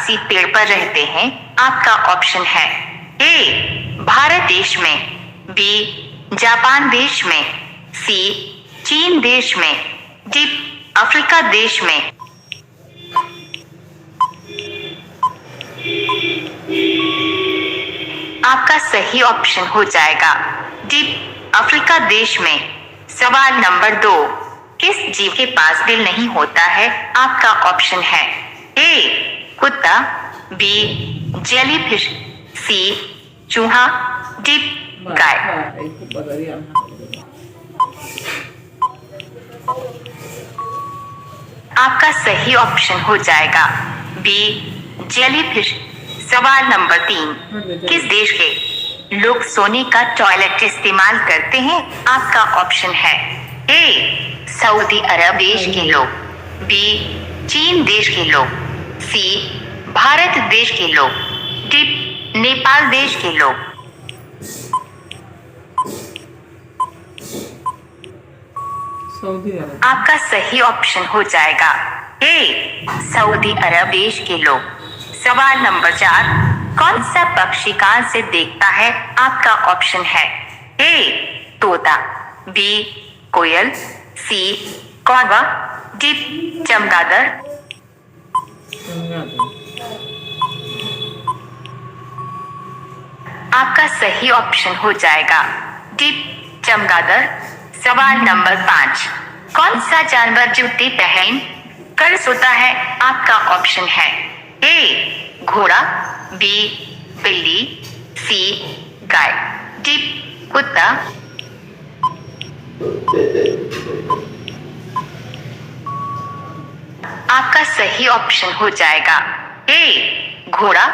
आदिवासी पेड़ पर रहते हैं? आपका ऑप्शन है ए भारत देश में, बी जापान देश में, सी चीन देश में, डी अफ्रीका देश में। आपका सही ऑप्शन हो जाएगा डी अफ्रीका देश में। सवाल नंबर 2, किस जीव के पास दिल नहीं होता है? आपका ऑप्शन है ए कुत्ता, बी जेलीफिश, सी चूहा, डी गाय। आपका सही ऑप्शन हो जाएगा बी जेलीफिश। सवाल नंबर 3, किस देश के लोग सोने का टॉयलेट इस्तेमाल करते हैं? आपका ऑप्शन है ए सऊदी अरब देश के लोग, बी चीन देश के लोग, सी भारत देश के लोग, डी नेपाल देश के लोग। आपका सही ऑप्शन हो जाएगा ए सऊदी अरब देश के लोग। सवाल नंबर 4, कौन सा पक्षी कान से देखता है? आपका ऑप्शन है ए तोता, बी कोयल, सी कौवा, डी चमगादड़। आपका सही ऑप्शन हो जाएगा डी चमगादड़। सवाल नंबर 5, कौन सा जानवर जूते पहन कर सोता है? आपका ऑप्शन है ए घोड़ा, बी बिल्ली, सी गाय, डी कुत्ता। आपका सही ऑप्शन हो जाएगा ए घोड़ा।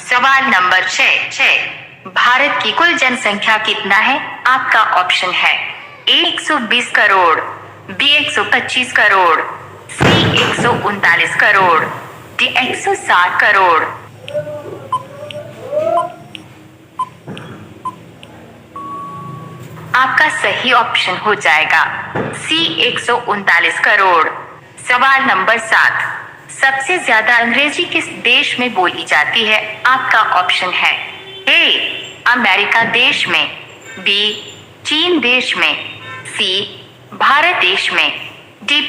सवाल नंबर 6, भारत की कुल जनसंख्या कितना है? आपका ऑप्शन है ए 120 करोड़, बी 125 करोड़, सी 139 करोड़, डी 160 करोड़। आपका सही ऑप्शन हो जाएगा सी 139 करोड़। सवाल नंबर 7, सबसे ज्यादा अंग्रेजी किस देश में बोली जाती है? आपका ऑप्शन है ए अमेरिका देश में, बी चीन देश में, सी भारत देश में, डी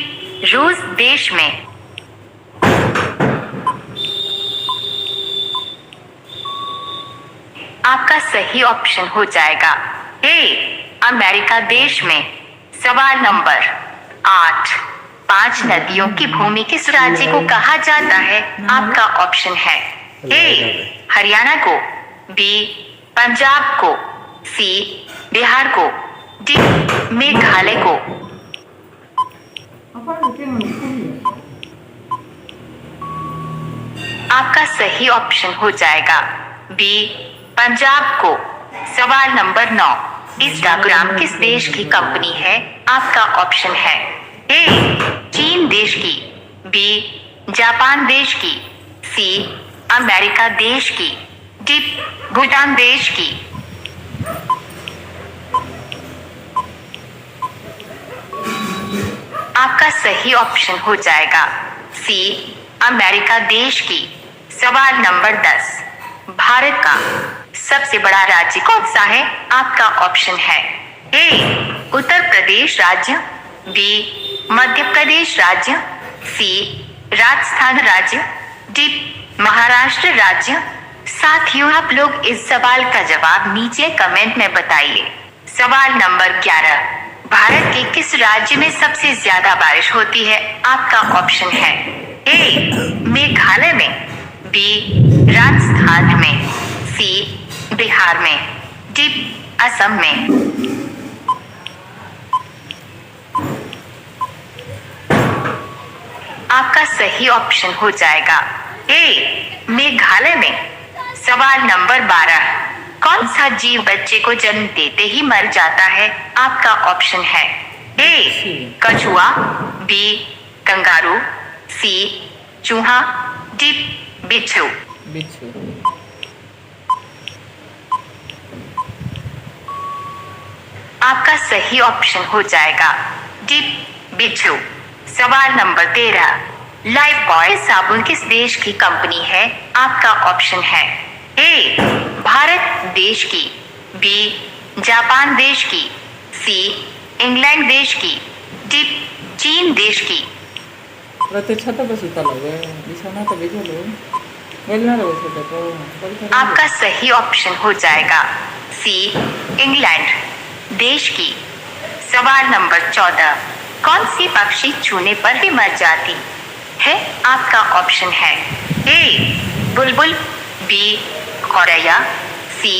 रूस देश में। आपका सही ऑप्शन हो जाएगा ए अमेरिका देश में। सवाल नंबर 8, 5 नदियों की भूमि किस राज्य को कहा जाता है? आपका ऑप्शन है ए हरियाणा को, बी पंजाब को, सी बिहार को, डी मेघालय को। आपका सही ऑप्शन हो जाएगा बी पंजाब को। सवाल नंबर 9, इंस्टाग्राम किस देश की कंपनी है? आपका ऑप्शन है ए चीन देश की, बी जापान देश की, सी अमेरिका देश की, डी भूटान देश की। आपका सही ऑप्शन हो जाएगा सी अमेरिका देश की। सवाल नंबर 10, भारत का सबसे बड़ा राज्य कौन सा है? आपका ऑप्शन है ए उत्तर प्रदेश राज्य, बी मध्य प्रदेश राज्य, सी राजस्थान राज्य, डी महाराष्ट्र राज्य। साथियों, आप लोग इस सवाल का जवाब नीचे कमेंट में बताइए। सवाल नंबर 11, भारत के किस राज्य में सबसे ज्यादा बारिश होती है? आपका ऑप्शन है ए मेघालय में, बी राजस्थान में, सी बिहार में, डी असम में। आपका सही ऑप्शन हो जाएगा ए मेघालय में। सवाल नंबर 12, कौन सा जीव बच्चे को जन्म देते ही मर जाता है? आपका ऑप्शन है ए कछुआ, बी कंगारू, सी चूहा, डी बिच्छू। आपका सही ऑप्शन हो जाएगा डी बिच्छू। सवाल नंबर 13, लाइफ बॉय साबुन किस देश की कंपनी है? आपका ऑप्शन है। ए भारत देश की, बी जापान देश की, सी इंग्लैंड देश की, डी चीन देश की। छाता सुताला बिछौना तो बिछो लो गलना रहो छोटे तो आपका सही ऑप्शन हो जाएगा सी इंग्लैंड देश की। सवाल नंबर 14, कौन सी पक्षी छूने पर ही मर जाती है? आपका ऑप्शन है। ए बुलबुल, बी गौरैया, सी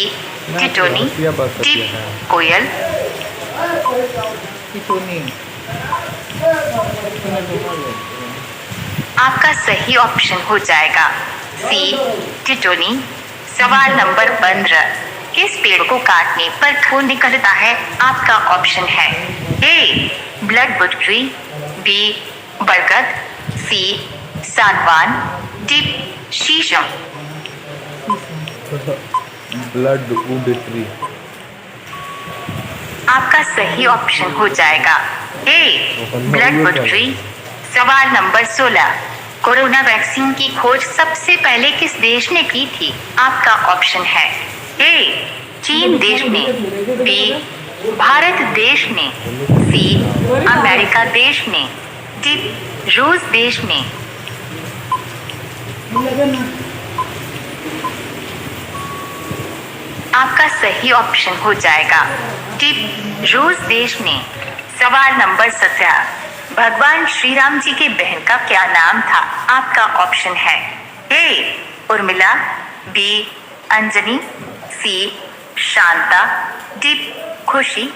टिटोनी, डी कोयल। आपका सही ऑप्शन हो जाएगा सी टिटोनी। सवाल नंबर 15, किस पेड़ को काटने पर फूल निकलता है? आपका ऑप्शन है। ए ब्लडवुड ट्री, बी बरगद, सी सागवान, डी शीशम। ब्लडवुड ट्री। आपका सही ऑप्शन हो जाएगा ए ब्लडवुड ट्री। सवाल नंबर 16, कोरोना वैक्सीन की खोज सबसे पहले किस देश ने की थी? आपका ऑप्शन है। ए चीन देश ने, बी भारत देश ने, सी अमेरिका देश ने, डी रूस देश ने। आपका सही ऑप्शन हो जाएगा डी रूस देश ने। सवाल नंबर 17, भगवान श्री राम जी की बहन का क्या नाम था? आपका ऑप्शन है। ए उर्मिला, बी अंजनी, सी शांता, डी खुशी।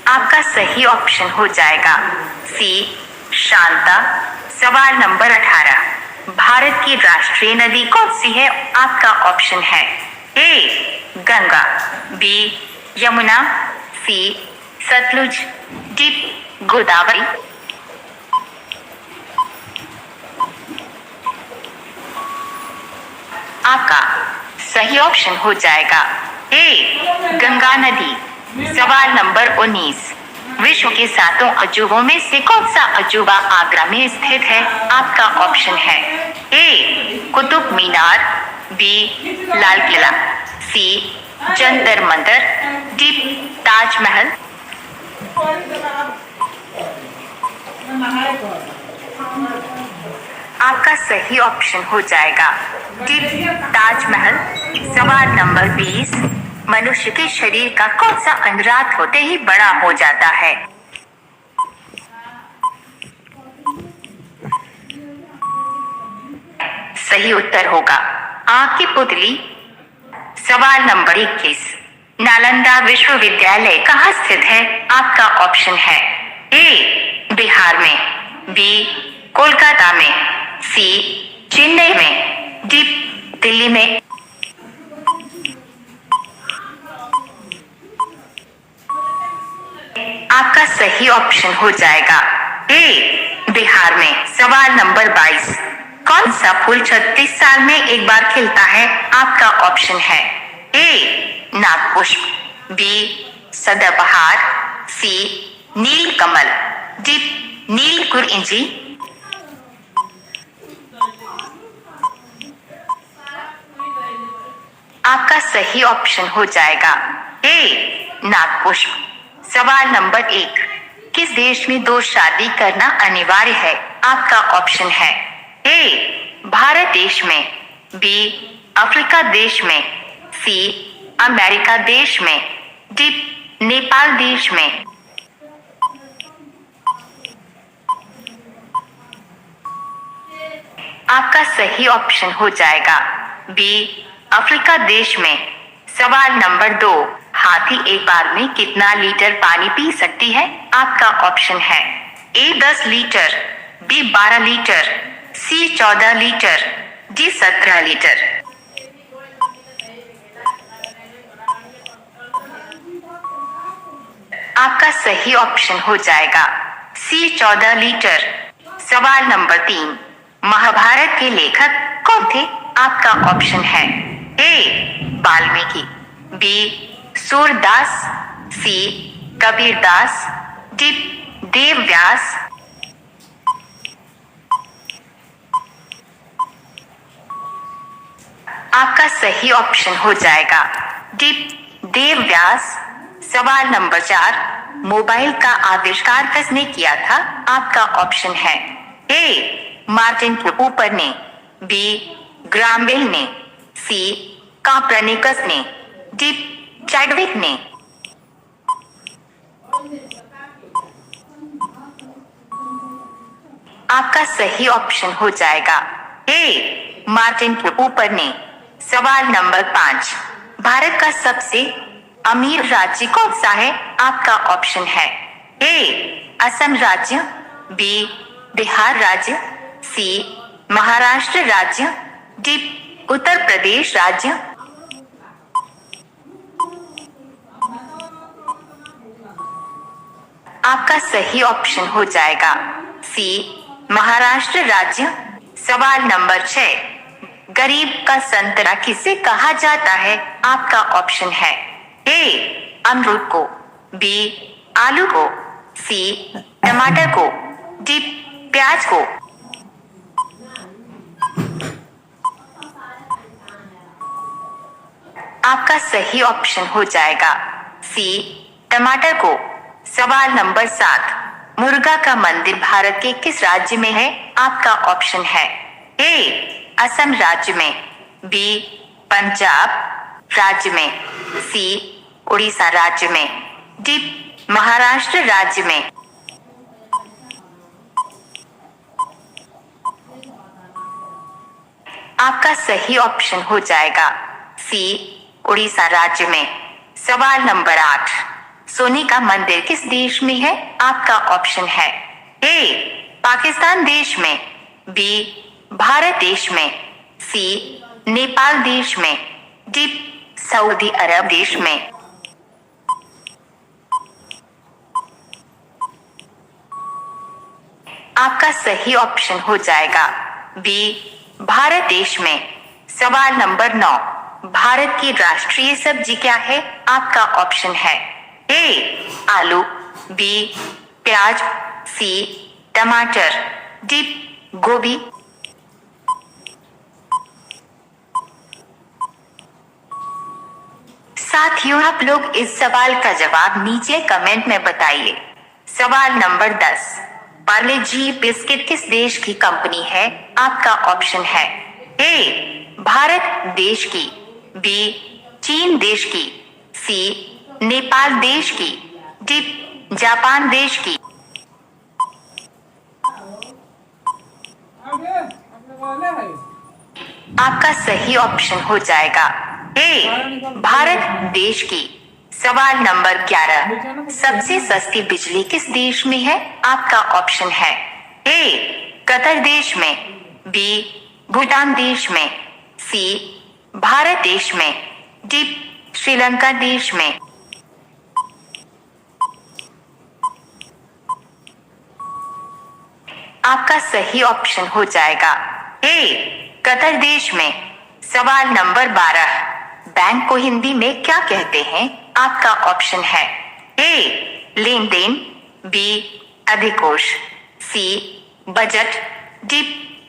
आपका सही ऑप्शन हो जाएगा सी शांता। सवाल नंबर 18, भारत की राष्ट्रीय नदी कौन सी है? आपका ऑप्शन है। ए गंगा, बी यमुना, सी सतलुज, डी गोदावरी। आपका सही ऑप्शन हो जाएगा ए गंगा नदी। सवाल नंबर 19, विश्व के 7 अजूबों में से कौन सा अजूबा आगरा में स्थित है? आपका ऑप्शन है। ए कुतुब मीनार, बी लाल किला, सी जंतर मंतर, डी ताजमहल। आपका सही ऑप्शन हो जाएगा डी ताजमहल। सवाल नंबर 20, मनुष्य के शरीर का कौन सा अंग रात होते ही बड़ा हो जाता है? सही उत्तर होगा आंख की पुतली। सवाल नंबर 21, नालंदा विश्वविद्यालय कहाँ स्थित है? आपका ऑप्शन है। ए बिहार में, बी कोलकाता में, सी चेन्नई में, डी दिल्ली में। आपका सही ऑप्शन हो जाएगा ए बिहार में। सवाल नंबर 22, कौन सा फूल 36 साल में एक बार खिलता है? आपका ऑप्शन है। ए नागपुष्प, बी सदाबहार, सी नीलकमल, डी नीलकुरिंजी। आपका सही ऑप्शन हो जाएगा ए नागपुष्प। सवाल नंबर 1, किस देश में 2 शादी करना अनिवार्य है? आपका ऑप्शन है। ए भारत देश में, बी अफ्रीका देश में, सी अमेरिका देश में, डी नेपाल देश में। आपका सही ऑप्शन हो जाएगा बी अफ्रीका देश में। सवाल नंबर 2, हाथी एक बार में कितना लीटर पानी पी सकती है? आपका ऑप्शन है। ए 10 लीटर, बी 12 लीटर, सी 14 लीटर, डी 17 लीटर। आपका सही ऑप्शन हो जाएगा सी 14 लीटर। सवाल नंबर 3, महाभारत के लेखक कौन थे? आपका ऑप्शन है। ए वाल्मीकि, बी सूरदास, सी कबीरदास, डी देवव्यास। आपका सही ऑप्शन हो जाएगा डी देव व्यास। सवाल नंबर 4, मोबाइल का आविष्कार किसने किया था? आपका ऑप्शन है ए मार्टिन कूपर ने, बी ग्राहम बेल ने, सी कॉपरनिकस ने, डी चैडविक ने। आपका सही ऑप्शन हो जाएगा ए मार्टिन कूपर ने। सवाल नंबर 5, भारत का सबसे अमीर राज्य कौन सा है? आपका ऑप्शन है ए असम राज्य, बी बिहार राज्य, सी महाराष्ट्र राज्य, डी उत्तर प्रदेश राज्य। आपका सही ऑप्शन हो जाएगा सी महाराष्ट्र राज्य। सवाल नंबर 6, गरीब का संतरा किसे कहा जाता है? आपका ऑप्शन है ए अमरूद को, बी आलू को, सी टमाटर को, डी प्याज को। आपका सही ऑप्शन हो जाएगा सी टमाटर को। सवाल नंबर 7, मुर्गा का मंदिर भारत के किस राज्य में है? आपका ऑप्शन है ए असम राज्य में, बी पंजाब राज्य में, सी उड़ीसा राज्य में, डी महाराष्ट्र राज्य में। आपका सही ऑप्शन हो जाएगा सी उड़ीसा राज्य में। सवाल नंबर 8, सोने का मंदिर किस देश में है? आपका ऑप्शन है ए पाकिस्तान देश में, बी भारत देश में, सी नेपाल देश में, डी सऊदी अरब देश में। आपका सही ऑप्शन हो जाएगा बी भारत देश में। सवाल नंबर 9, भारत की राष्ट्रीय सब्जी क्या है? आपका ऑप्शन है ए आलू, बी प्याज, सी टमाटर, डी गोभी। साथियों, आप लोग इस सवाल का जवाब नीचे कमेंट में बताइए। सवाल नंबर 10, पार्ले जी बिस्किट किस देश की कंपनी है? आपका ऑप्शन है ए भारत देश की, बी चीन देश की, सी नेपाल देश की, डी जापान देश की। आपका सही ऑप्शन हो जाएगा ए भारत देश की। सवाल नंबर 11, सबसे सस्ती बिजली किस देश में है? आपका ऑप्शन है ए कतर देश में, बी भूटान देश में, सी भारत देश में, डी श्रीलंका देश में। आपका सही ऑप्शन हो जाएगा ए कतर देश में। सवाल नंबर 12, बैंक को हिंदी में क्या कहते हैं? आपका ऑप्शन है ए लेन देन, बी अधिकोष, सी बजट, डी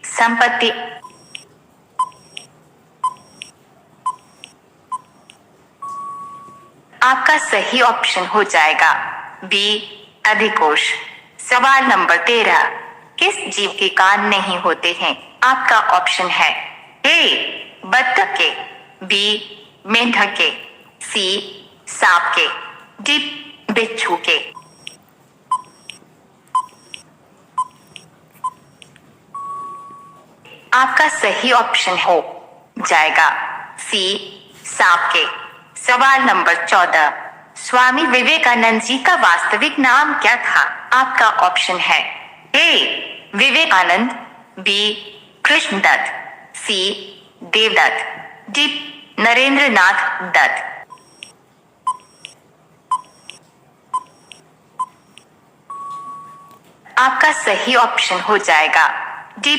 संपत्ति। आपका सही ऑप्शन हो जाएगा बी अधिकोष। सवाल नंबर 13, किस जीव के कान नहीं होते हैं? आपका ऑप्शन है ए बत्तख के, बी मेंढक के, सी सांप के, डी बिच्छू के। आपका सही ऑप्शन हो जाएगा सी सांप के। सवाल नंबर 14, स्वामी विवेकानंद जी का वास्तविक नाम क्या था? आपका ऑप्शन है ए विवेकानंद, बी कृष्णदत्त, सी देवदत्त, डी नरेंद्रनाथ दत्त। आपका सही ऑप्शन हो जाएगा डी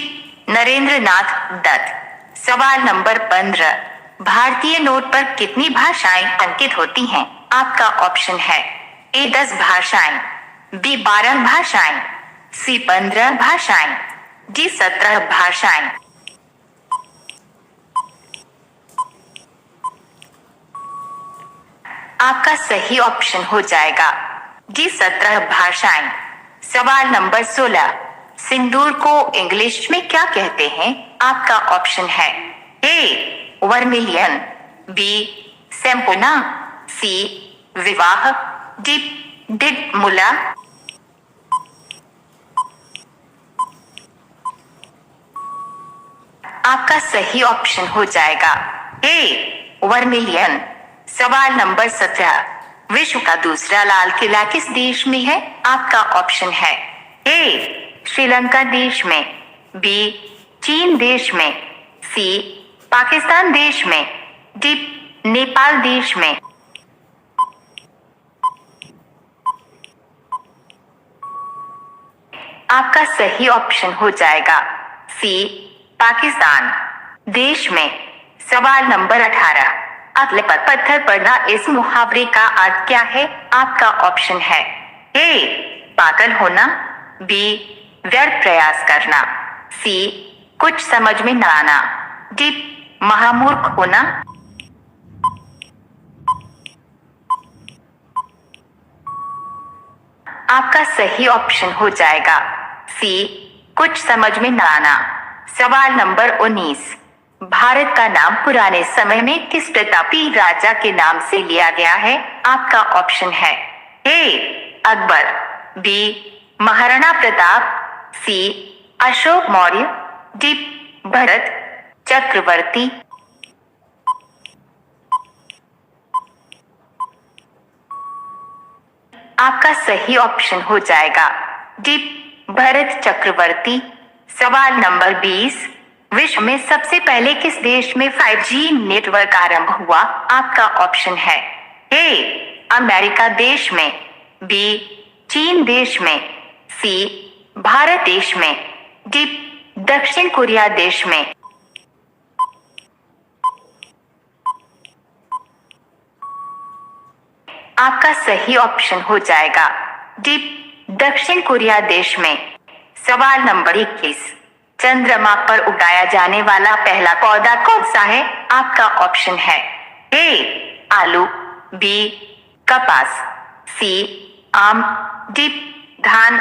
नरेंद्रनाथ दत्त। सवाल नंबर 15, भारतीय नोट पर कितनी भाषाएं अंकित होती हैं? आपका ऑप्शन है ए 10 भाषाएं, बी 12 भाषाएं, सी 15 भाषाएं, डी 17 भाषाएं। आपका सही ऑप्शन हो जाएगा डी 17 भाषाएं। सवाल नंबर 16, सिंदूर को इंग्लिश में क्या कहते हैं? आपका ऑप्शन है ए वर्मिलियन, बी सैम्पोना, सी विवाह, डी डिडमुला। आपका सही ऑप्शन हो जाएगा ए वर्मिलियन। सवाल नंबर 17, विश्व का दूसरा लाल किला किस देश में है? आपका ऑप्शन है ए श्रीलंका देश में, बी चीन देश में, सी पाकिस्तान देश में, डी नेपाल देश में। आपका सही ऑप्शन हो जाएगा सी पाकिस्तान देश में। सवाल नंबर 18, अगले पर पत्थर पड़ना इस मुहावरे का अर्थ क्या है? आपका ऑप्शन है ए पागल होना, बी व्यर्थ प्रयास करना, सी कुछ समझ में न आना, डी महामूर्ख होना। आपका सही ऑप्शन हो जाएगा सी कुछ समझ में न आना। सवाल नंबर 19, भारत का नाम पुराने समय में किस प्रतापी राजा के नाम से लिया गया है? आपका ऑप्शन है ए अकबर, बी महाराणा प्रताप, सी अशोक मौर्य, डी भरत चक्रवर्ती। आपका सही ऑप्शन हो जाएगा डी भरत चक्रवर्ती। सवाल नंबर 20, विश्व में सबसे पहले किस देश में 5G नेटवर्क आरंभ हुआ? आपका ऑप्शन है ए अमेरिका देश में, बी चीन देश में, सी भारत देश में, डी दक्षिण कोरिया देश में। आपका सही ऑप्शन हो जाएगा डी दक्षिण कोरिया देश में। सवाल नंबर 21, चंद्रमा पर उगाया जाने वाला पहला पौधा कौन सा है? आपका ऑप्शन है ए आलू, बी कपास, सी आम, डी धान।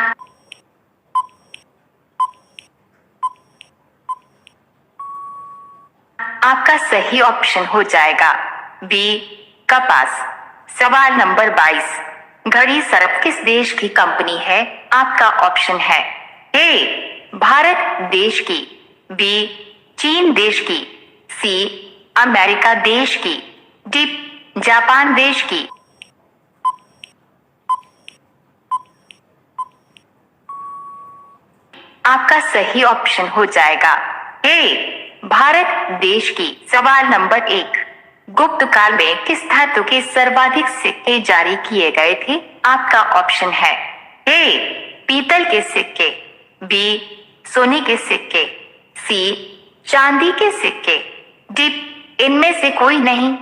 आपका सही ऑप्शन हो जाएगा बी कपास। सवाल नंबर 22, घड़ी सर्फ किस देश की कंपनी है? आपका ऑप्शन है ए भारत देश की, बी चीन देश की, सी अमेरिका देश की, डी जापान देश की। आपका सही ऑप्शन हो जाएगा ए भारत देश की। सवाल नंबर 1, गुप्त काल में किस धातु के सर्वाधिक सिक्के जारी किए गए थे? आपका ऑप्शन है ए पीतल के सिक्के, बी सोने के सिक्के, सी चांदी के सिक्के, डी इनमें से कोई नहीं।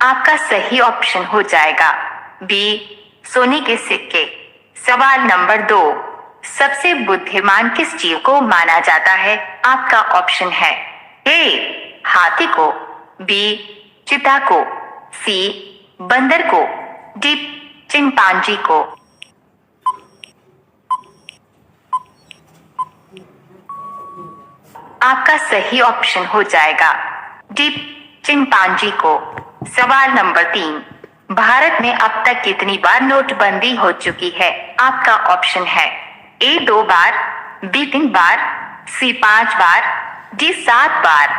आपका सही ऑप्शन हो जाएगा बी सोने के सिक्के। सवाल नंबर 2, सबसे बुद्धिमान किस जीव को माना जाता है? आपका ऑप्शन है ए हाथी को, बी चीता को, सी बंदर को, डी चिंपांजी को। आपका सही ऑप्शन हो जाएगा डी चिंपांजी को। सवाल नंबर 3, भारत में अब तक कितनी बार नोटबंदी हो चुकी है? आपका ऑप्शन है ए 2 बार, बी 3 बार, सी 5 बार, डी 7 बार।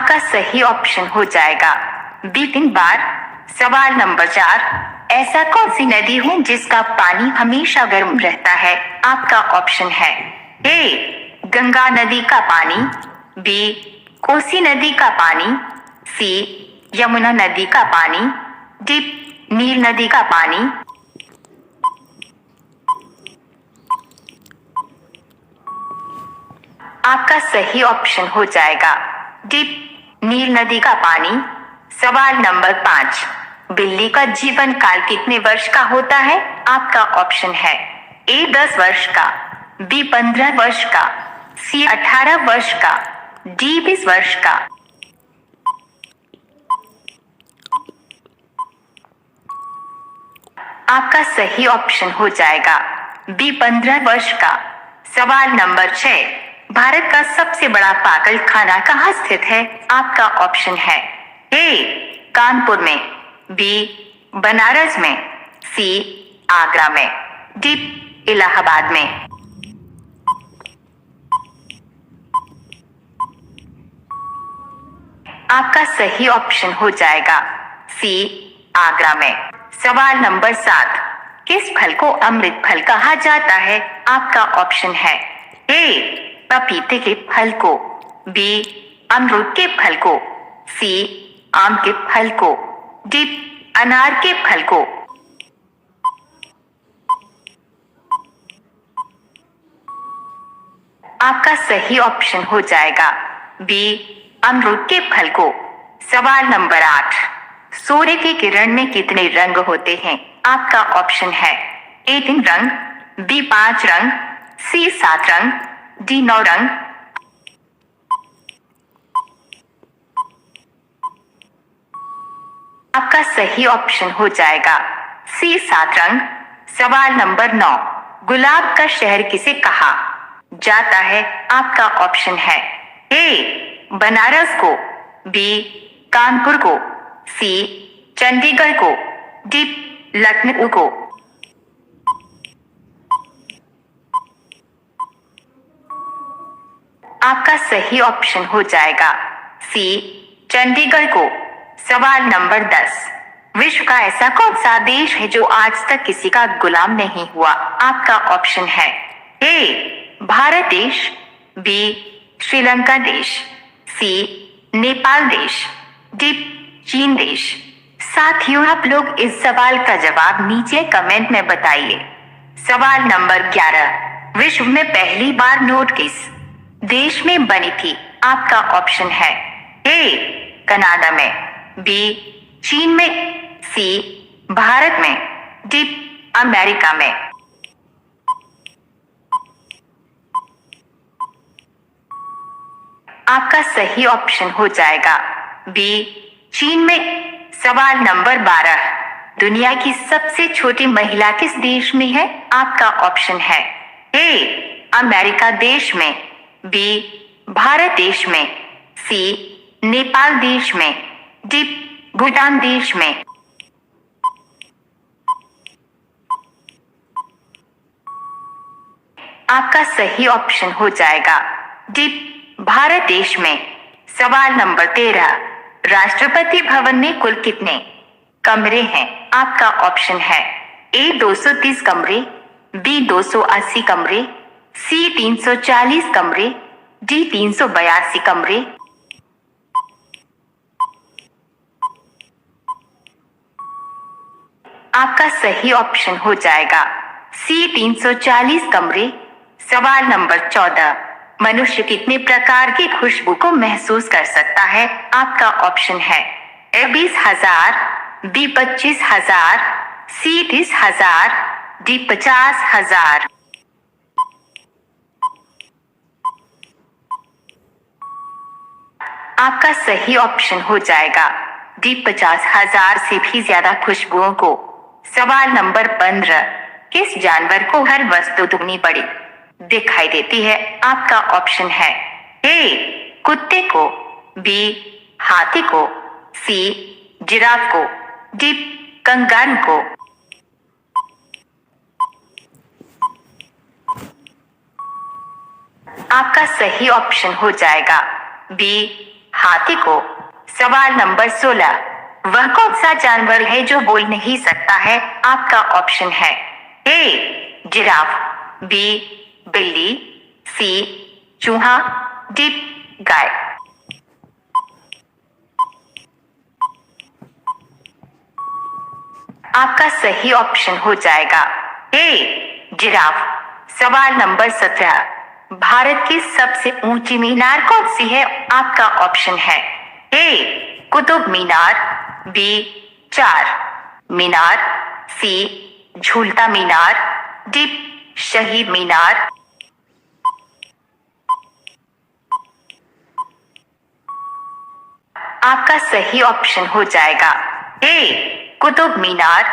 आपका सही ऑप्शन हो जाएगा बी 3 बार। सवाल नंबर 4, ऐसा कौन सी नदी है जिसका पानी हमेशा गर्म रहता है? आपका ऑप्शन है ए गंगा नदी का पानी, बी कोसी नदी का पानी, सी यमुना नदी का पानी, डी नील नदी का पानी। आपका सही ऑप्शन हो जाएगा डी नील नदी का पानी। सवाल नंबर 5, बिल्ली का जीवन काल कितने वर्ष का होता है? आपका ऑप्शन है ए 10 वर्ष का, बी 15 वर्ष का, सी 18 वर्ष का, डी 20 वर्ष का। आपका सही ऑप्शन हो जाएगा बी 15 वर्ष का। सवाल नंबर 6, भारत का सबसे बड़ा पागल खाना कहाँ स्थित है? आपका ऑप्शन है ए कानपुर में, बी बनारस में, सी आगरा में, डी इलाहाबाद में। आपका सही ऑप्शन हो जाएगा सी आगरा में। सवाल नंबर 7, किस फल को अमृत फल कहा जाता है? आपका ऑप्शन है ए पपीते के फल को, बी अमरूद के फल को, सी आम के फल को, डी अनार के फल को। आपका सही ऑप्शन हो जाएगा बी अमरूद के फल को। सवाल नंबर 8, सूर्य की किरण में कितने रंग होते हैं? आपका ऑप्शन है ए 3 रंग, बी 5 रंग, सी 7 रंग, डी 9 रंग। आपका सही ऑप्शन हो जाएगा सी 7 रंग। सवाल नंबर 9, गुलाब का शहर किसे कहा जाता है? आपका ऑप्शन है ए बनारस को, बी कानपुर को, सी चंडीगढ़ को, डी लखनऊ को। आपका सही ऑप्शन हो जाएगा सी चंडीगढ़ को। सवाल नंबर 10, विश्व का ऐसा कौन सा देश है जो आज तक किसी का गुलाम नहीं हुआ? आपका ऑप्शन है ए भारत देश, बी श्रीलंका देश, सी नेपाल देश, डी चीन देश। साथियों, आप लोग इस सवाल का जवाब नीचे कमेंट में बताइए। सवाल नंबर 11, विश्व में पहली बार नोट किस देश में बनी थी? आपका ऑप्शन है ए कनाडा में, बी चीन में, सी भारत में, डी अमेरिका में। आपका सही ऑप्शन हो जाएगा बी चीन में। सवाल नंबर 12, दुनिया की सबसे छोटी महिला किस देश में है? आपका ऑप्शन है ए अमेरिका देश में, बी भारत देश में, सी नेपाल देश में, डी भूटान देश में। आपका सही ऑप्शन हो जाएगा डी भारत देश में। सवाल नंबर 13, राष्ट्रपति भवन में कुल कितने कमरे हैं? आपका ऑप्शन है ए 230 कमरे, बी 280 कमरे, सी 340 कमरे, डी 382 कमरे। आपका सही ऑप्शन हो जाएगा सी 340 कमरे। सवाल नंबर 14, मनुष्य कितने प्रकार की खुशबू को महसूस कर सकता है? आपका ऑप्शन है ए 20,000, बी 25,000, सी 30,000, डी 50,000। आपका सही ऑप्शन हो जाएगा डी 50,000 से भी ज्यादा खुशबुओं को। सवाल नंबर 15, किस जानवर को हर वस्तु दुगनी बड़ी दिखाई देती है? आपका ऑप्शन है ए कुत्ते को, बी हाथी को, सी जिराफ को, डी कंगारू को। आपका सही ऑप्शन हो जाएगा बी हाथी को। सवाल नंबर 16, वह कौन सा जानवर है जो बोल नहीं सकता है? आपका ऑप्शन है ए जिराफ, बी बिल्ली, सी चूहा, डी गाय। आपका सही ऑप्शन हो जाएगा ए जिराफ। सवाल नंबर 17, भारत की सबसे ऊंची मीनार कौन सी है? आपका ऑप्शन है ए कुतुब मीनार, बी चार मीनार, सी झूलता मीनार, डी शहीद मीनार, आपका सही ऑप्शन हो जाएगा ए कुतुब मीनार।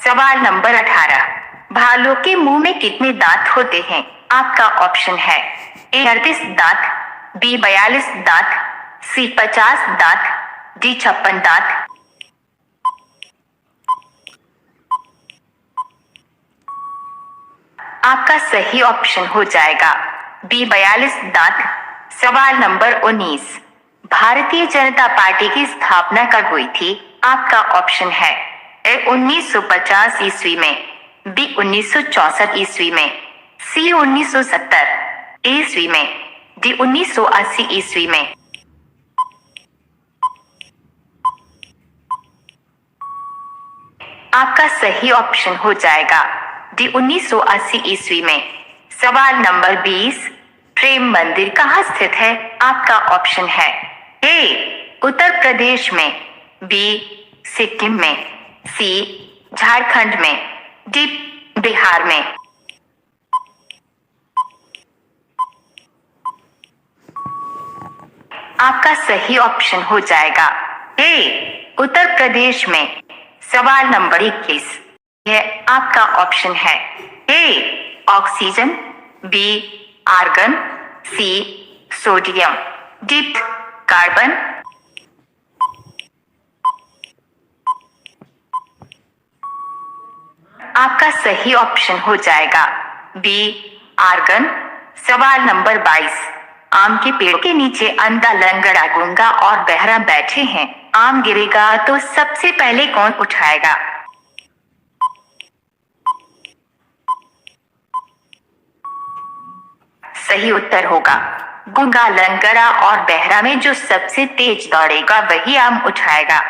सवाल नंबर 18, भालू के मुंह में कितने दांत होते हैं? आपका ऑप्शन है ए 38 दांत, बी 42 दांत, सी 50 दांत, डी 56 दांत। आपका सही ऑप्शन हो जाएगा बी 42 दांत। सवाल नंबर 19, भारतीय जनता पार्टी की स्थापना कब हुई थी? आपका ऑप्शन है ए 1950 ईस्वी में, बी 1964 ईस्वी में, सी 1970 ईस्वी में, डी 1980 ईस्वी में। आपका सही ऑप्शन हो जाएगा डी 1980 ईस्वी में। सवाल नंबर 20, प्रेम मंदिर कहाँ स्थित है? आपका ऑप्शन है ए उत्तर प्रदेश में, बी सिक्किम में, सी झारखंड में, डी बिहार में। आपका सही ऑप्शन हो जाएगा ए उत्तर प्रदेश में। सवाल नंबर 21, यह आपका ऑप्शन है A oxygen, B argon, C sodium, D carbon. आपका सही ऑप्शन हो जाएगा बी आर्गन। सवाल नंबर 22, आम के पेड़ के नीचे अंधा, लंगड़ा, गूंगा और बहरा बैठे हैं। आम गिरेगा तो सबसे पहले कौन उठाएगा? सही उत्तर होगा गूंगा, लंगड़ा और बहरा में जो सबसे तेज दौड़ेगा वही आम उठाएगा।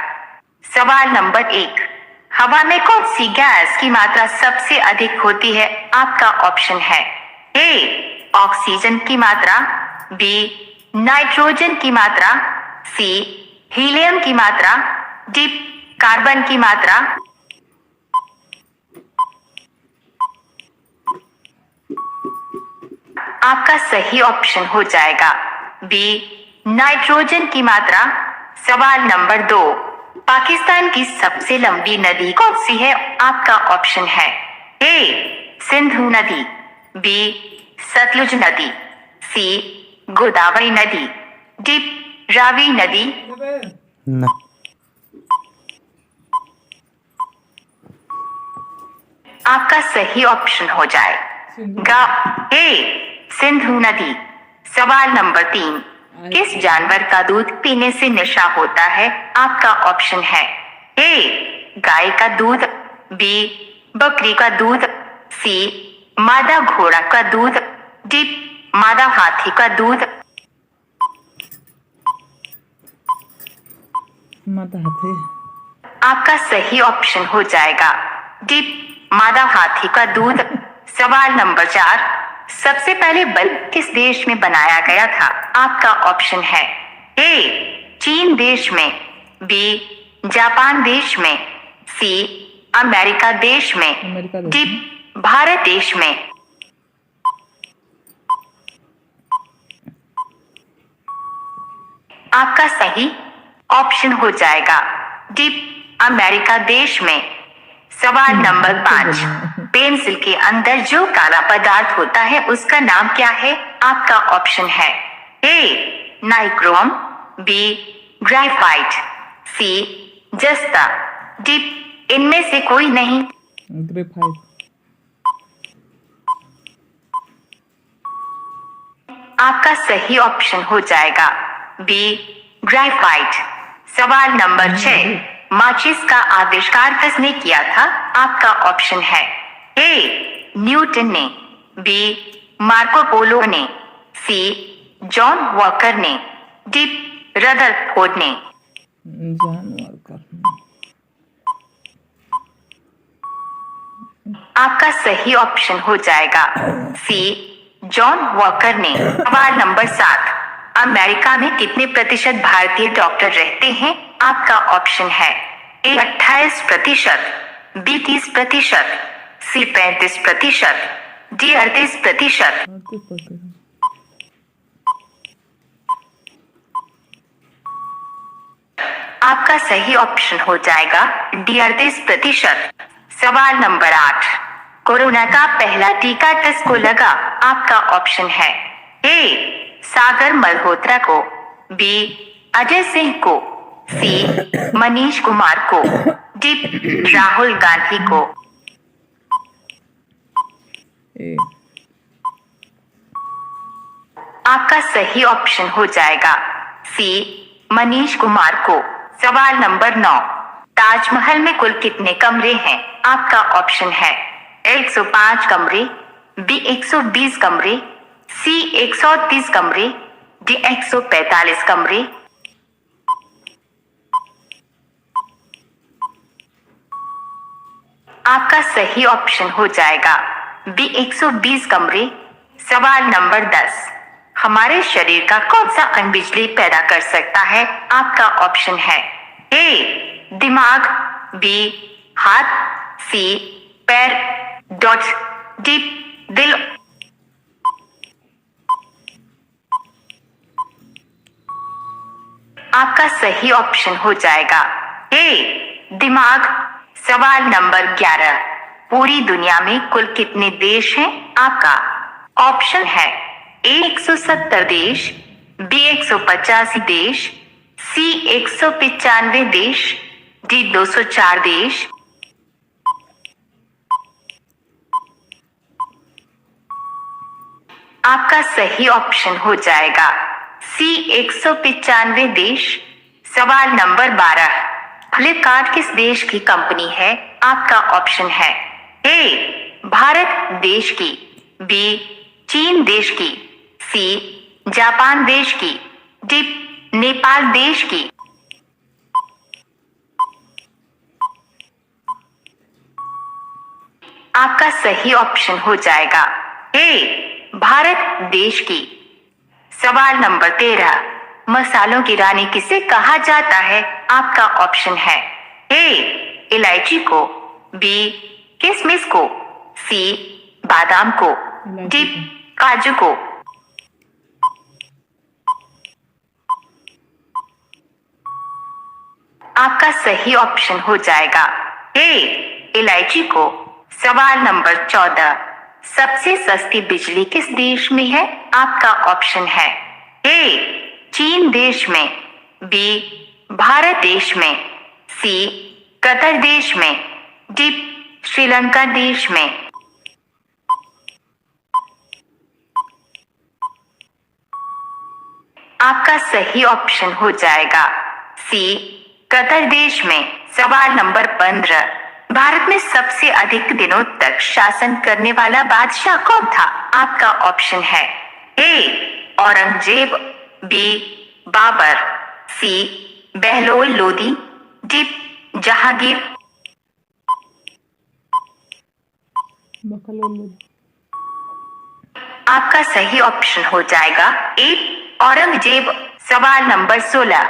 सवाल नंबर 1, हवा में कौन सी गैस की मात्रा सबसे अधिक होती है? आपका ऑप्शन है ए ऑक्सीजन की मात्रा, बी नाइट्रोजन की मात्रा, सी हीलियम की मात्रा, डी कार्बन की मात्रा। आपका सही ऑप्शन हो जाएगा बी नाइट्रोजन की मात्रा। सवाल नंबर 2, पाकिस्तान की सबसे लंबी नदी कौन सी है? आपका ऑप्शन है ए सिंधु नदी, बी सतलुज नदी, सी गोदावरी नदी, डी रावी नदी। ना आपका सही ऑप्शन हो जाएगा ए सिंधु नदी। सवाल नंबर 3, किस जानवर का दूध पीने से नशा होता है? आपका ऑप्शन है ए गाय का दूध, बी बकरी का दूध, सी मादा घोड़ा का दूध, डी मादा हाथी का दूध। माता हाथी। आपका सही ऑप्शन हो जाएगा डी मादा हाथी का दूध। सवाल नंबर 4, सबसे पहले बल्ब किस देश में बनाया गया था? आपका ऑप्शन है ए चीन देश में, बी जापान देश में, सी अमेरिका देश में, डी भारत देश में। आपका सही ऑप्शन हो जाएगा डी अमेरिका देश में। सवाल नंबर 5, पेंसिल के अंदर जो काला पदार्थ होता है उसका नाम क्या है? आपका ऑप्शन है ए नाइक्रोम, बी ग्रेफाइट, सी जस्ता, डी इनमें से कोई नहीं। ग्रेफाइट। आपका सही ऑप्शन हो जाएगा बी ग्रेफाइट। सवाल नंबर 6, माचिस का आविष्कार किसने किया था? आपका ऑप्शन है ए न्यूटन ने, बी मार्को पोलो ने, सी जॉन वॉकर ने, डी रदरफोर्ड ने। जानवर का। आपका सही ऑप्शन हो जाएगा सी जॉन वॉकर ने। सवाल नंबर 7, अमेरिका में कितने प्रतिशत भारतीय डॉक्टर रहते हैं? आपका ऑप्शन है ए 28%, बी 30%, सी 35%, डी 38%। 38%। आपका सही ऑप्शन हो जाएगा डी 38%। सवाल नंबर 8, कोरोना का पहला टीका किसको लगा? आपका ऑप्शन है ए सागर मल्होत्रा को, बी अजय सिंह को, सी मनीष कुमार को, डी राहुल गांधी को। ए। आपका सही ऑप्शन हो जाएगा सी मनीष कुमार को। सवाल नंबर 9, ताजमहल में कुल कितने कमरे हैं? आपका ऑप्शन है 105 कमरे, बी 120 कमरे, सी 130 कमरे, डी 145 कमरे। आपका सही ऑप्शन हो जाएगा बी 120 कमरे। सवाल नंबर 10, हमारे शरीर का कौन सा अंग बिजली पैदा कर सकता है? आपका ऑप्शन है ए दिमाग, बी हाथ, सी पैर, डॉट डी दिल। आपका सही ऑप्शन हो जाएगा ए दिमाग। सवाल नंबर 11, पूरी दुनिया में कुल कितने देश हैं? आपका ऑप्शन है ए 170 देश, बी 185 देश, सी 195 देश, डी 204 देश। आपका सही ऑप्शन हो जाएगा सी 195 देश। सवाल नंबर 12, फ्लिपकार्ट किस देश की कंपनी है? आपका ऑप्शन है ए भारत देश की, बी चीन देश की, सी जापान देश की, डी नेपाल देश की। आपका सही ऑप्शन हो जाएगा ए भारत देश की। सवाल नंबर 13, मसालों की रानी किसे कहा जाता है? आपका ऑप्शन है ए इलायची को, बी किशमिश को, सी बादाम को, डी काजू को। आपका सही ऑप्शन हो जाएगा ए इलायची को। सवाल नंबर 14, सबसे सस्ती बिजली किस देश में है? आपका ऑप्शन है ए चीन देश में, बी भारत देश में, सी कतर देश में, डी श्रीलंका देश में। आपका सही ऑप्शन हो जाएगा सी कतर देश में। सवाल नंबर 15, भारत में सबसे अधिक दिनों तक शासन करने वाला बादशाह कौन था? आपका ऑप्शन है ए औरंगजेब, बी बाबर, सी बहलोल लोदी, डी जहांगीर। आपका सही ऑप्शन हो जाएगा ए औरंगजेब। सवाल नंबर 16,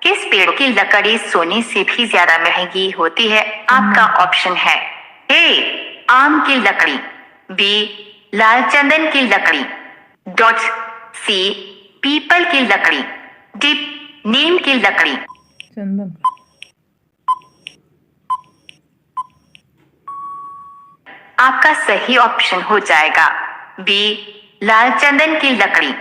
किस पेड़ की लकड़ी सोने से भी ज्यादा महंगी होती है? आपका ऑप्शन है ए आम की लकड़ी, बी लाल चंदन की लकड़ी, डॉट सी पीपल की लकड़ी, डी नीम की लकड़ी। चंदन। आपका सही ऑप्शन हो जाएगा बी लाल चंदन की लकड़ी।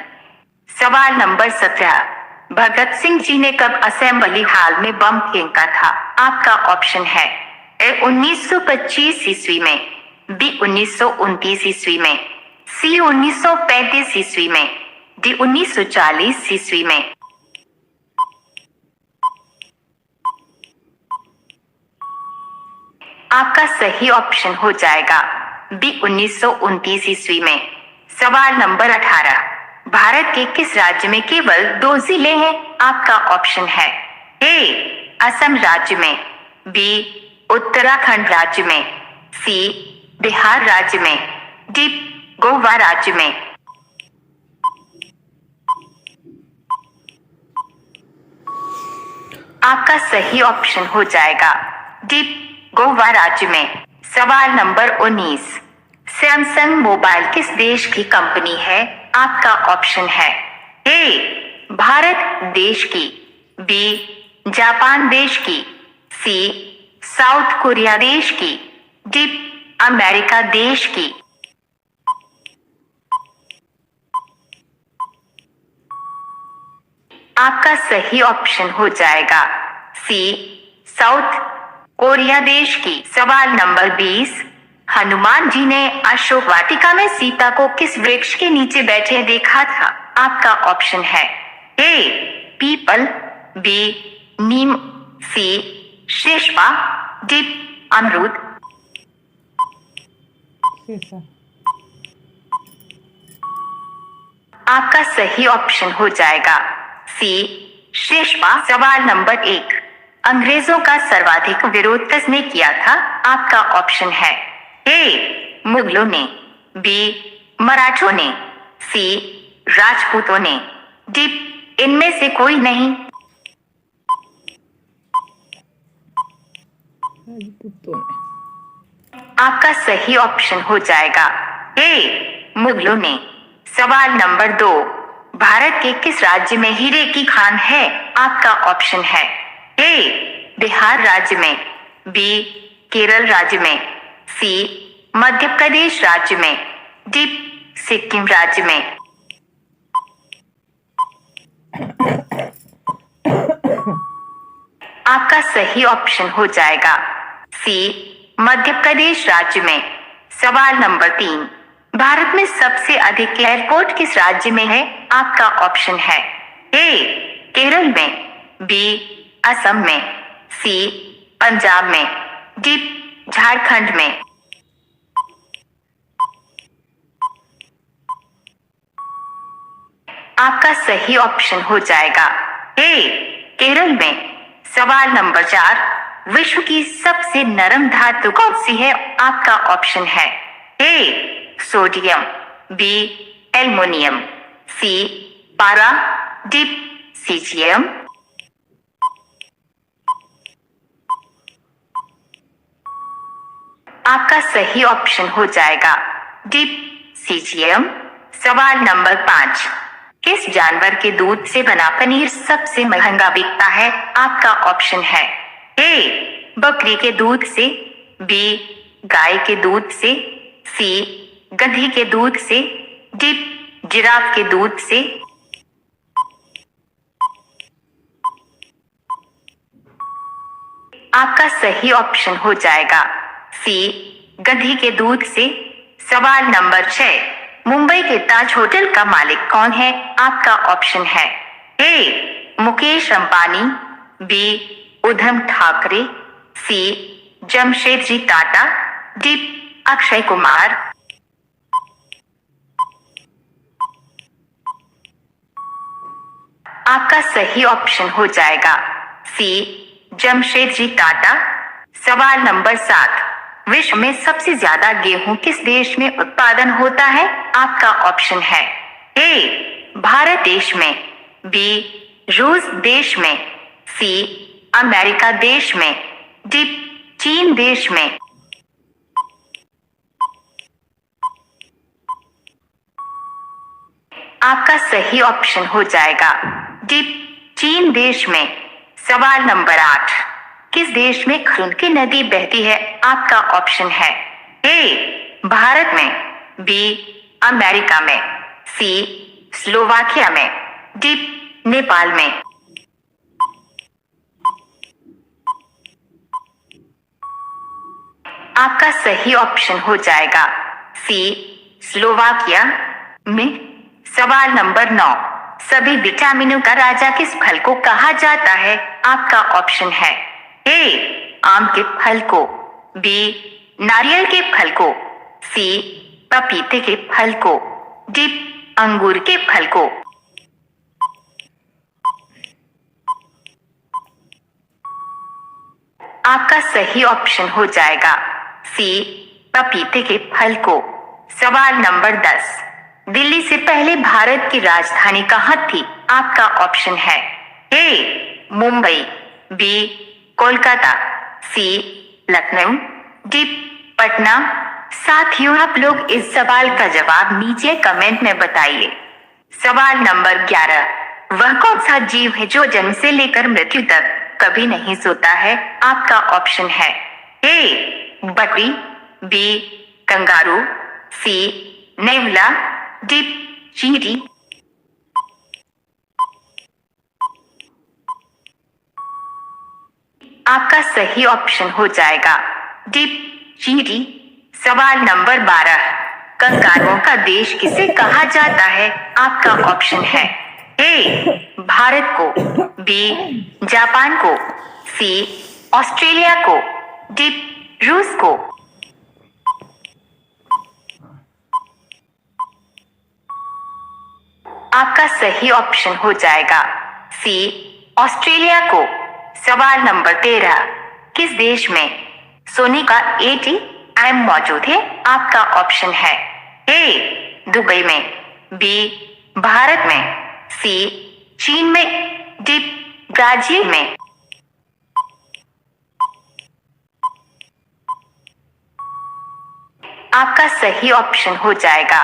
सवाल नंबर 17, भगत सिंह जी ने कब असेंबली हाल में बम फेंका था? आपका ऑप्शन है ए 1925 ईस्वी में, बी 1929 ईस्वी में, सी 1935 ईस्वी में, डी 1940 ईस्वी में। आपका सही ऑप्शन हो जाएगा बी 1929 ईस्वी में। सवाल नंबर 18, भारत के किस राज्य में केवल 2 जिले हैं? आपका ऑप्शन है ए असम राज्य में, बी उत्तराखंड राज्य में, सी बिहार राज्य में, डी गोवा राज्य में। आपका सही ऑप्शन हो जाएगा डी गोवा राज्य में। सवाल नंबर 19, सैमसंग मोबाइल किस देश की कंपनी है? आपका ऑप्शन है ए भारत देश की, बी जापान देश की, सी साउथ कोरिया देश की, डी अमेरिका देश की। आपका सही ऑप्शन हो जाएगा सी साउथ कोरिया देश की। सवाल नंबर 20, हनुमान जी ने अशोक वाटिका में सीता को किस वृक्ष के नीचे बैठे देखा था? आपका ऑप्शन है ए पीपल, बी नीम, सी शेषपा, डी अमरूद। शीशा। आपका सही ऑप्शन हो जाएगा सी शेषपा। सवाल नंबर 1, अंग्रेजों का सर्वाधिक विरोध किसने किया था? आपका ऑप्शन है ए मुगलों ने, बी मराठों ने, सी राजपूतों ने, डी इनमें से कोई नहीं। राजपूतों ने। आपका सही ऑप्शन हो जाएगा ए मुगलों ने। सवाल नंबर 2, भारत के किस राज्य में हीरे की खान है? आपका ऑप्शन है ए बिहार राज्य में, बी केरल राज्य में, सी मध्य प्रदेश राज्य में, डी सिक्किम राज्य में। आपका सही ऑप्शन हो जाएगा सी मध्य प्रदेश राज्य में। सवाल नंबर 3, भारत में सबसे अधिक एयरपोर्ट किस राज्य में है? आपका ऑप्शन है ए केरल में, बी असम में, सी पंजाब में, डी झारखंड में। आपका सही ऑप्शन हो जाएगा ए केरल में। सवाल नंबर 4, विश्व की सबसे नरम धातु कौन सी है? आपका ऑप्शन है ए सोडियम, बी एल्युमिनियम, सी पारा, डी सीजियम। आपका सही ऑप्शन हो जाएगा डी सीजियम। सवाल नंबर 5, किस जानवर के दूध से बना पनीर सबसे महंगा बिकता है? आपका ऑप्शन है ए बकरी के दूध से, बी गाय के दूध से, सी गधी के दूध से, डी जिराफ के दूध से। आपका सही ऑप्शन हो जाएगा सी गधी के दूध से। सवाल नंबर 6, मुंबई के ताज होटल का मालिक कौन है? आपका ऑप्शन है ए मुकेश अंबानी, बी उधम ठाकरे, सी जमशेदजी टाटा, डी अक्षय कुमार। आपका सही ऑप्शन हो जाएगा सी जमशेदजी टाटा। सवाल नंबर 7, विश्व में सबसे ज्यादा गेहूं किस देश में उत्पादन होता है? आपका ऑप्शन है ए भारत देश में, बी रूस देश में, सी अमेरिका देश में, डी चीन देश में। आपका सही ऑप्शन हो जाएगा डी चीन देश में। सवाल नंबर 8, किस देश में खून की नदी बहती है? आपका ऑप्शन है ए भारत में, बी अमेरिका में, सी स्लोवाकिया में, डी नेपाल में। आपका सही ऑप्शन हो जाएगा सी स्लोवाकिया में। सवाल नंबर 9, सभी विटामिनों का राजा किस फल को कहा जाता है? आपका ऑप्शन है ए आम के फल को, बी नारियल के फल को, सी पपीते के फल को, डी अंगूर के फल को। आपका सही ऑप्शन हो जाएगा सी पपीते के फल को। सवाल नंबर 10, दिल्ली से पहले भारत की राजधानी कहाँ थी? आपका ऑप्शन है ए मुंबई, बी कोलकाता, सी लखनऊ, डी पटना, साथियों, आप लोग इस सवाल का जवाब नीचे कमेंट में बताइए। सवाल नंबर 11, वह कौन सा जीव है जो जन्म से लेकर मृत्यु तक कभी नहीं सोता है? आपका ऑप्शन है ए बकरी, बी कंगारू, सी नेवला, डी चींटी। आपका सही ऑप्शन हो जाएगा डी चींटी। सवाल नंबर 12, कंगारुओं का देश किसे कहा जाता है? आपका ऑप्शन है ए भारत को, बी जापान को, सी ऑस्ट्रेलिया को, डी रूस को। आपका सही ऑप्शन हो जाएगा सी ऑस्ट्रेलिया को। सवाल नंबर 13, किस देश में सोने का एटीएम मौजूद है? आपका ऑप्शन है ए दुबई में, बी भारत में, सी चीन में, डी ब्राजील में। आपका सही ऑप्शन हो जाएगा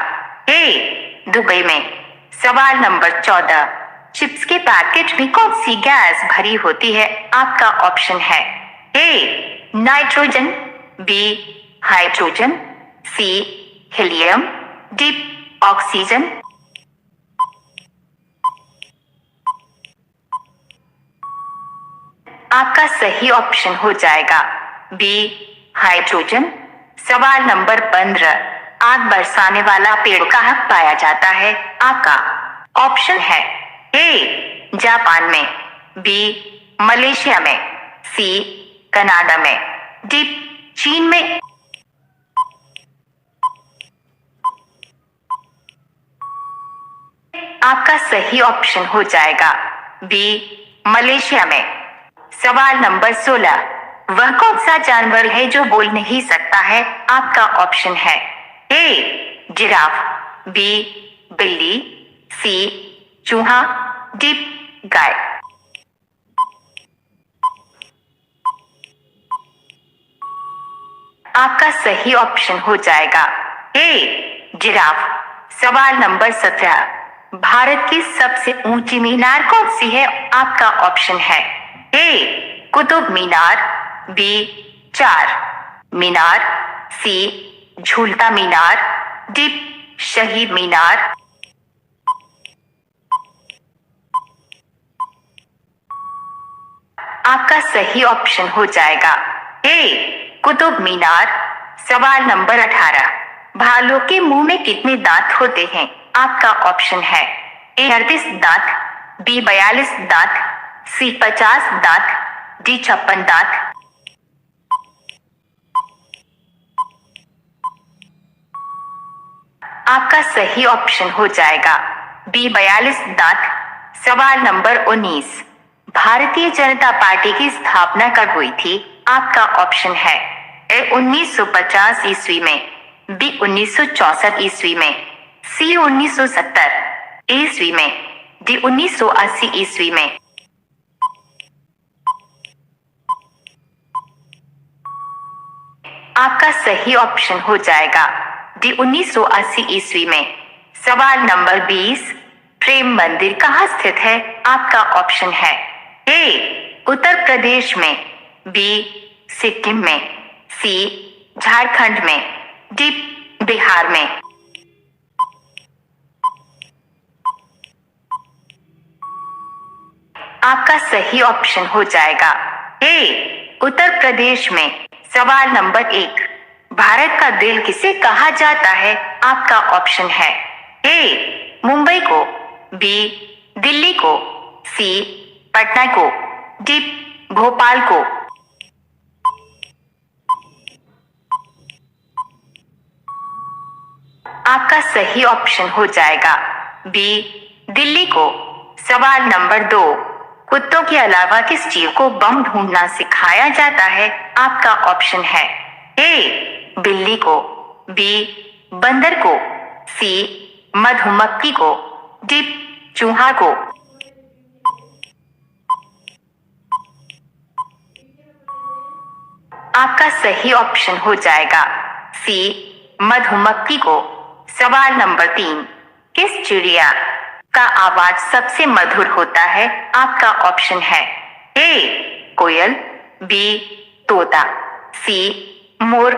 ए दुबई में। सवाल नंबर 14, चिप्स के पैकेट में कौन सी गैस भरी होती है? आपका ऑप्शन है A nitrogen, B hydrogen, C helium, D oxygen. आपका सही ऑप्शन हो जाएगा बी हाइड्रोजन। सवाल नंबर 15, आग बरसाने वाला पेड़ कहाँ पाया जाता है? आपका ऑप्शन है ए जापान में, बी मलेशिया में, सी कनाडा में, डी चीन में। आपका सही ऑप्शन हो जाएगा बी मलेशिया में। सवाल नंबर 16, वह कौन सा जानवर है जो बोल नहीं सकता है? आपका ऑप्शन है ए जिराफ, बी बिल्ली, सी चूहा, डी गाय। आपका सही ऑप्शन हो जाएगा ए जिराफ। सवाल नंबर 17, भारत की सबसे ऊंची मीनार कौन सी है? आपका ऑप्शन है ए कुतुब मीनार, बी चार मीनार, सी झूलता मीनार, डी शहीद मीनार। आपका सही ऑप्शन हो जाएगा ए कुतुब मीनार। सवाल नंबर 18, भालू के मुंह में कितने दांत होते हैं? आपका ऑप्शन है ए 38 दांत, बी 42 दांत, सी 50 दांत, डी 56 दांत। आपका सही ऑप्शन हो जाएगा बी 42 दांत। सवाल नंबर 19, भारतीय जनता पार्टी की स्थापना कब हुई थी? आपका ऑप्शन है ए 1950 ईस्वी में, बी 1964 ईस्वी में, सी 1970 ईस्वी में, डी 1980 ईस्वी में। आपका सही ऑप्शन हो जाएगा डी 1980 ईस्वी में। सवाल नंबर 20, प्रेम मंदिर कहाँ स्थित है? आपका ऑप्शन है ए उत्तर प्रदेश में, बी सिक्किम में, सी झारखंड में, डी बिहार में। आपका सही ऑप्शन हो जाएगा ए उत्तर प्रदेश में। सवाल नंबर 1, भारत का दिल किसे कहा जाता है? आपका ऑप्शन है ए मुंबई को, बी दिल्ली को, सी पटना को, डी भोपाल को। आपका सही ऑप्शन हो जाएगा बी दिल्ली को। सवाल नंबर 2, कुत्तों के अलावा किस जीव को बम ढूंढना सिखाया जाता है? आपका ऑप्शन है ए बिल्ली को, बी बंदर को, सी मधुमक्खी को, डी चूहा को। आपका सही ऑप्शन हो जाएगा सी मधुमक्खी को। सवाल नंबर 3, किस चिड़िया का आवाज सबसे मधुर होता है? आपका ऑप्शन है ए कोयल, बी तोता, सी मोर,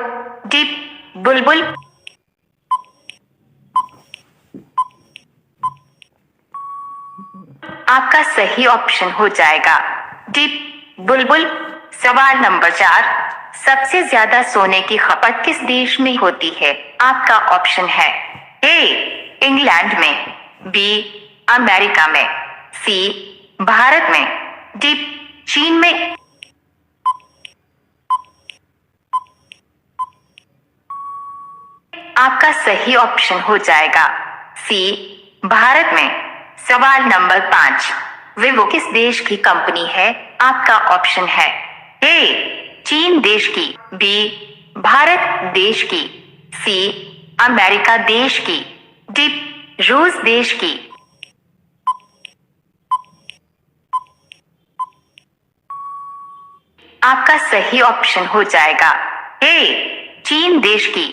डी बुलबुल। आपका सही ऑप्शन हो जाएगा डी बुलबुल। सवाल नंबर 4, सबसे ज्यादा सोने की खपत किस देश में होती है? आपका ऑप्शन है ए इंग्लैंड में, बी अमेरिका में, सी भारत में, डी चीन में। आपका सही ऑप्शन हो जाएगा सी भारत में। सवाल नंबर 5, विवो किस देश की कंपनी है? आपका ऑप्शन है ए चीन देश की, बी भारत देश की, सी अमेरिका देश की, डी रूस देश की। आपका सही ऑप्शन हो जाएगा ए चीन देश की।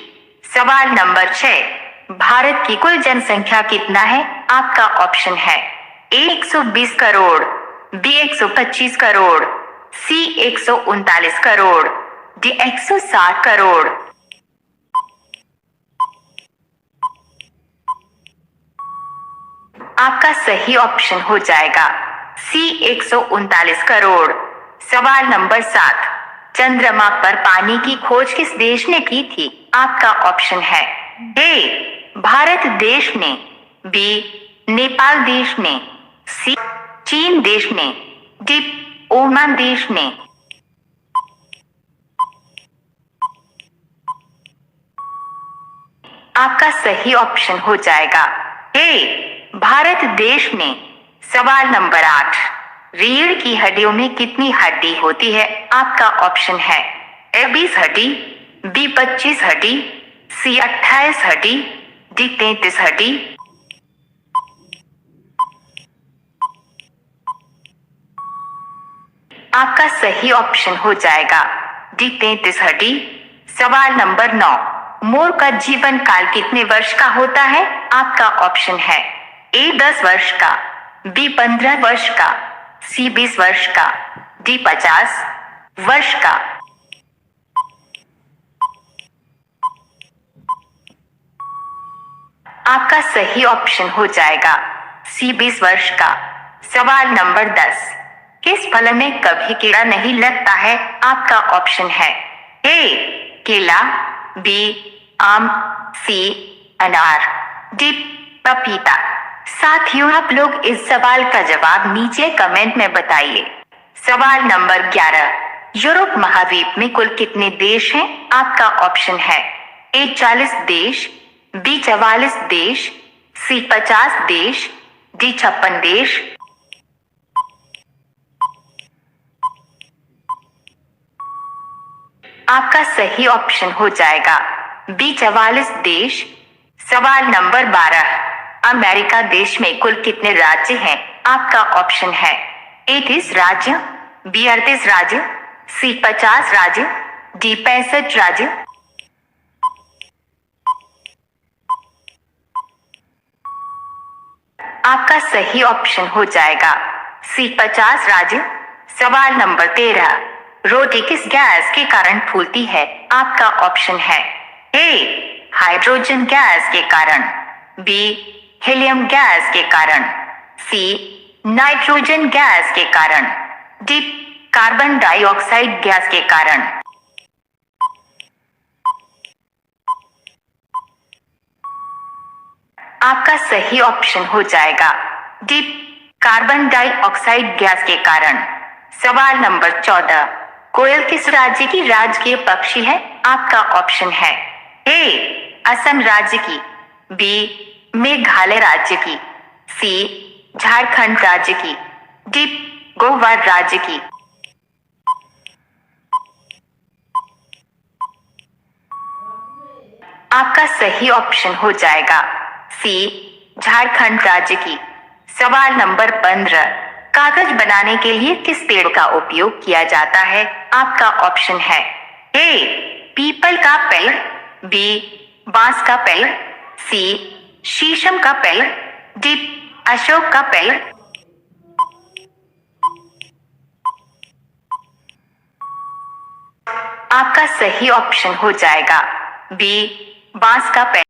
सवाल नंबर 6, भारत की कुल जनसंख्या कितना है? आपका ऑप्शन है ए 120 करोड़, बी 125 करोड़, सी 139 करोड़, डी 160 करोड़। आपका सही ऑप्शन हो जाएगा सी 139 करोड़। सवाल नंबर 7, चंद्रमा पर पानी की खोज किस देश ने की थी? आपका ऑप्शन है ए भारत देश ने, बी नेपाल देश ने, सी चीन देश ने, डी ओमान देश ने। आपका सही ऑप्शन हो जाएगा ए भारत देश ने। सवाल नंबर 8, रीढ़ की हड्डियों में कितनी हड्डी होती है? आपका ऑप्शन है ए 20 हड्डी, बी 25 हड्डी, सी 28 हड्डी, डी 33 हड्डी। आपका सही ऑप्शन हो जाएगा डी 33 हड्डी। सवाल नंबर 9, मोर का जीवन काल कितने वर्ष का होता है? आपका ऑप्शन है ए 10 वर्ष का, बी 15 वर्ष का, सी 20 वर्ष का, डी 50 वर्ष का। आपका सही ऑप्शन हो जाएगा सी 20 वर्ष का। सवाल नंबर 10, किस फल में कभी कीड़ा नहीं लगता है? आपका ऑप्शन है ए केला, बी आम, सी अनार, डी पपीता। साथियों, आप लोग इस सवाल का जवाब नीचे कमेंट में बताइए। सवाल नंबर 11, यूरोप महाद्वीप में कुल कितने देश हैं? आपका ऑप्शन है ए 40 देश, बी 44 देश, सी 50 देश, डी 56 देश। आपका सही ऑप्शन हो जाएगा बी 44 देश। सवाल नंबर 12, अमेरिका देश में कुल कितने राज्य हैं? आपका ऑप्शन है ए 30 राज्य, बी 38 राज्य, सी 50 राज्य, डी 65 राज्य। आपका सही ऑप्शन हो जाएगा सी 50 राज्य। सवाल नंबर 13, रोटी किस गैस के कारण फूलती है? आपका ऑप्शन है ए हाइड्रोजन गैस के कारण, बी हीलियम गैस के कारण, सी नाइट्रोजन गैस के कारण, डी कार्बन डाइऑक्साइड गैस के कारण। आपका सही ऑप्शन हो जाएगा डी कार्बन डाइऑक्साइड गैस के कारण। सवाल नंबर 14, कोयल किस राज्य की राजकीय पक्षी है? आपका ऑप्शन है ए असम राज्य की, बी मेघालय राज्य की, सी झारखंड राज्य की, डी गोवा राज्य की। आपका सही ऑप्शन हो जाएगा सी झारखंड राज्य की। सवाल नंबर 15, कागज बनाने के लिए किस पेड़ का उपयोग किया जाता है? आपका ऑप्शन है ए पीपल का पेड़, बी बांस का पेड़, सी शीशम का पेड़, डी अशोक का पेड़। आपका सही ऑप्शन हो जाएगा बी बांस का पेड़।